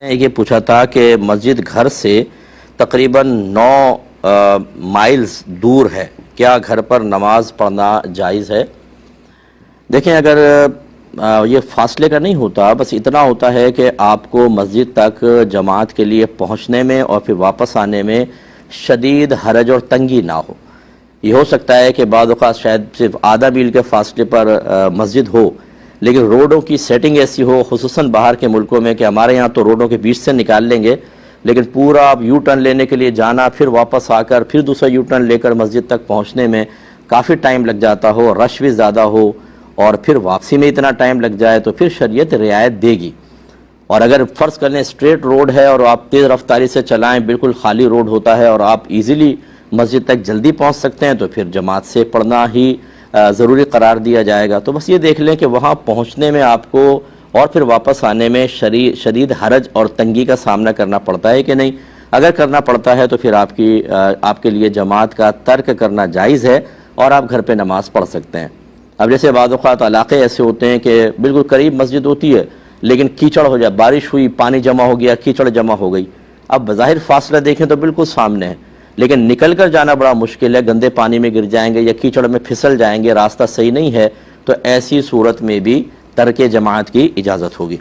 یہ پوچھا تھا کہ مسجد گھر سے تقریباً 9 مائلز دور ہے، کیا گھر پر نماز پڑھنا جائز ہے؟ دیکھیں، اگر یہ فاصلے کا نہیں ہوتا، بس اتنا ہوتا ہے کہ آپ کو مسجد تک جماعت کے لیے پہنچنے میں اور پھر واپس آنے میں شدید حرج اور تنگی نہ ہو۔ یہ ہو سکتا ہے کہ بعض اوقات شاید صرف آدھا میل کے فاصلے پر مسجد ہو، لیکن روڈوں کی سیٹنگ ایسی ہو، خصوصاً باہر کے ملکوں میں، کہ ہمارے یہاں تو روڈوں کے بیچ سے نکال لیں گے، لیکن پورا آپ یو ٹرن لینے کے لیے جانا، پھر واپس آ کر پھر دوسرا یو ٹرن لے کر مسجد تک پہنچنے میں کافی ٹائم لگ جاتا ہو، رش بھی زیادہ ہو، اور پھر واپسی میں اتنا ٹائم لگ جائے تو پھر شریعت رعایت دے گی۔ اور اگر فرض کر لیں اسٹریٹ روڈ ہے اور آپ تیز رفتاری سے چلائیں، بالکل خالی روڈ ہوتا ہے اور آپ ایزیلی مسجد تک جلدی پہنچ سکتے ہیں، تو پھر جماعت سے پڑھنا ہی ضروری قرار دیا جائے گا۔ تو بس یہ دیکھ لیں کہ وہاں پہنچنے میں آپ کو اور پھر واپس آنے میں شدید حرج اور تنگی کا سامنا کرنا پڑتا ہے کہ نہیں۔ اگر کرنا پڑتا ہے تو پھر آپ کے لیے جماعت کا ترک کرنا جائز ہے اور آپ گھر پہ نماز پڑھ سکتے ہیں۔ اب جیسے بعض اوقات علاقے ایسے ہوتے ہیں کہ بالکل قریب مسجد ہوتی ہے، لیکن کیچڑ ہو جائے، بارش ہوئی، پانی جمع ہو گیا، کیچڑ جمع ہو گئی۔ اب بظاہر فاصلہ دیکھیں تو بالکل سامنے ہے، لیکن نکل کر جانا بڑا مشکل ہے، گندے پانی میں گر جائیں گے یا کیچڑ میں پھسل جائیں گے، راستہ صحیح نہیں ہے، تو ایسی صورت میں بھی ترک جماعت کی اجازت ہوگی۔